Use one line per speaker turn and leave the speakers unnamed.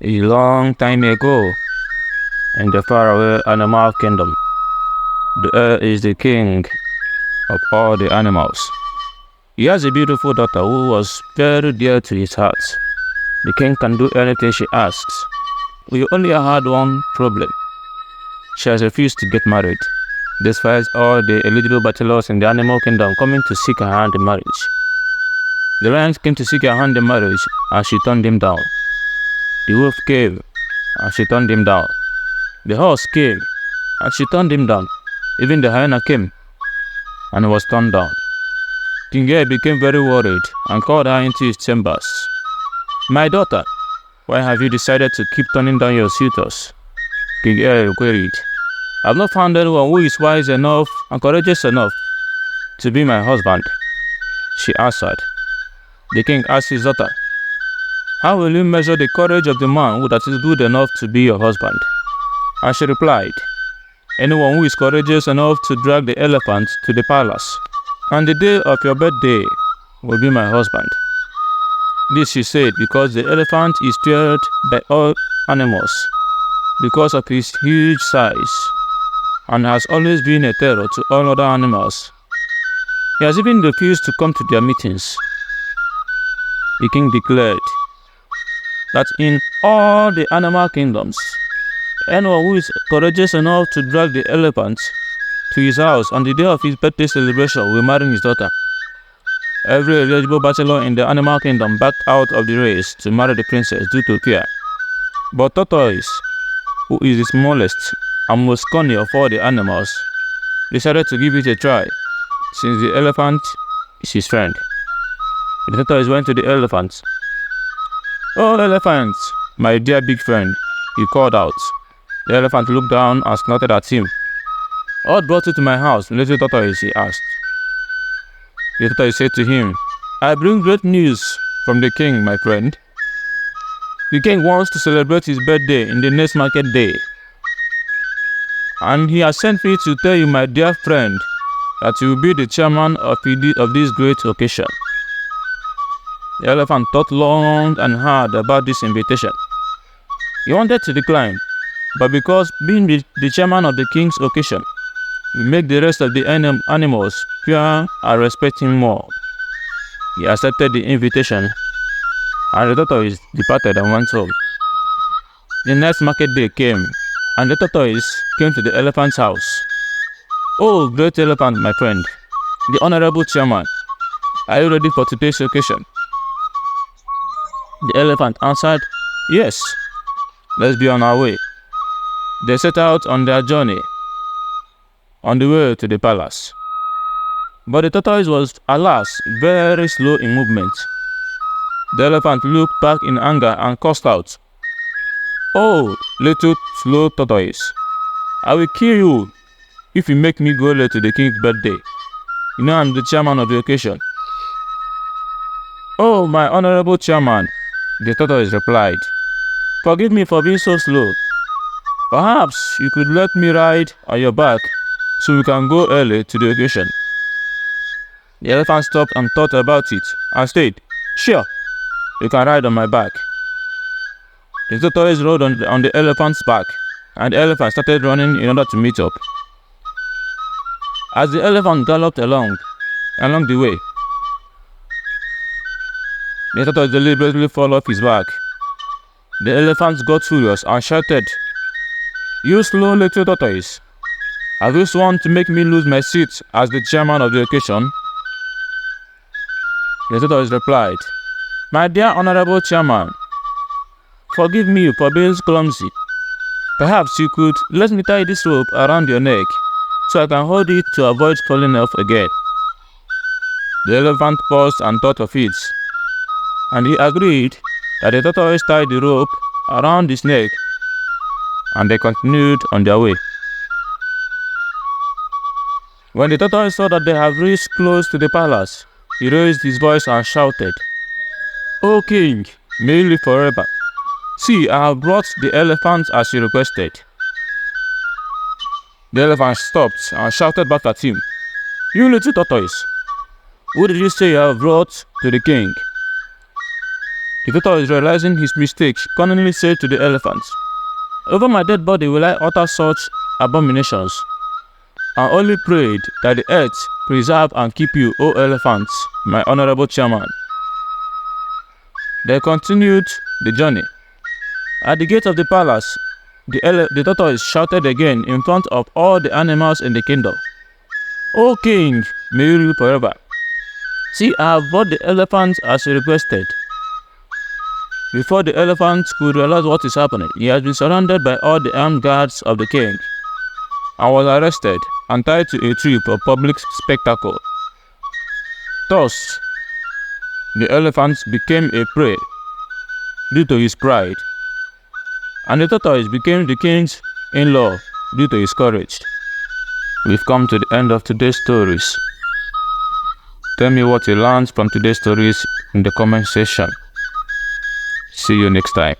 A long time ago, in the faraway animal kingdom, the earth is the king of all the animals. He has a beautiful daughter who was very dear to his heart. The king can do anything she asks. We only had one problem. She has refused to get married, despite all the eligible bachelors in the animal kingdom coming to seek her hand in marriage. The lion came to seek her hand in marriage, and she turned him down. The wolf came, and she turned him down. The horse came, and she turned him down. Even the hyena came, and was turned down. King Ngwo became very worried and called her into his chambers. "My daughter, why have you decided to keep turning down your suitors?" King Ngwo queried. "I have not found anyone who is wise enough and courageous enough to be my husband," she answered. The king asked his daughter, "How will you measure the courage of the man that is good enough to be your husband?" And she replied, "Anyone who is courageous enough to drag the elephant to the palace, and the day of your birthday will be my husband." This she said because the elephant is feared by all animals because of his huge size, and has always been a terror to all other animals. He has even refused to come to their meetings. The king declared that in all the animal kingdoms, anyone who is courageous enough to drag the elephant to his house on the day of his birthday celebration will marry his daughter. Every eligible bachelor in the animal kingdom backed out of the race to marry the princess due to fear. But Tortoise, who is the smallest and most cunning of all the animals, decided to give it a try, since the elephant is his friend. The tortoise went to the elephant. "Oh, elephant, my dear big friend," he called out. The elephant looked down and snorted at him. "What brought you to my house, little tortoise?" he asked. The tortoise said to him, "I bring great news from the king, my friend. The king wants to celebrate his birthday in the next market day, and he has sent me to tell you, my dear friend, that you will be the chairman of this great occasion." The elephant thought long and hard about this invitation. He wanted to decline, but because being the chairman of the king's occasion will make the rest of the animals fear and respect him more, he accepted the invitation, and the tortoise departed and went home. The next market day came, and the tortoise came to the elephant's house. "Oh, great elephant, my friend, the honorable chairman, are you ready for today's occasion?" The elephant answered, "Yes, let's be on our way." They set out on their journey, on the way to the palace. But the tortoise was, alas, very slow in movement. The elephant looked back in anger and cursed out, "Oh, little slow tortoise, I will kill you if you make me go late to the king's birthday. You know I'm the chairman of the occasion." "Oh, my honorable chairman," the tortoise replied, "forgive me for being so slow. Perhaps you could let me ride on your back so we can go early to the occasion." The elephant stopped and thought about it and said, "Sure, you can ride on my back." The tortoise rode on the elephant's back, and the elephant started running in order to meet up. As the elephant galloped along the way, the tortoise deliberately fell off his back. The elephant got furious and shouted, "You slow little tortoise, have you sworn to make me lose my seat as the chairman of the occasion?" The tortoise replied, "My dear honorable chairman, forgive me for being clumsy. Perhaps you could let me tie this rope around your neck so I can hold it to avoid falling off again." The elephant paused and thought of it, and he agreed that the tortoise tied the rope around his neck, and they continued on their way. When the tortoise saw that they had reached close to the palace, he raised his voice and shouted, "O king, may you live forever. See, I have brought the elephant as you requested." The elephant stopped and shouted back at him, "You little tortoise, who did you say you have brought to the king?" The tortoise, realizing his mistake, cunningly said to the elephants, "Over my dead body will I utter such abominations, and only prayed that the earth preserve and keep you, O elephants, my honorable chairman." They continued the journey. At the gate of the palace, the tortoise shouted again in front of all the animals in the kingdom, "O king, may you rule forever. See, I have brought the elephant as you requested." Before the elephant could realize what is happening, he has been surrounded by all the armed guards of the king and was arrested and tied to a tree for public spectacle. Thus, the elephant became a prey due to his pride, and the tortoise became the king's in-law due to his courage. We've come to the end of today's stories. Tell me what you learned from today's stories in the comment section. See you next time.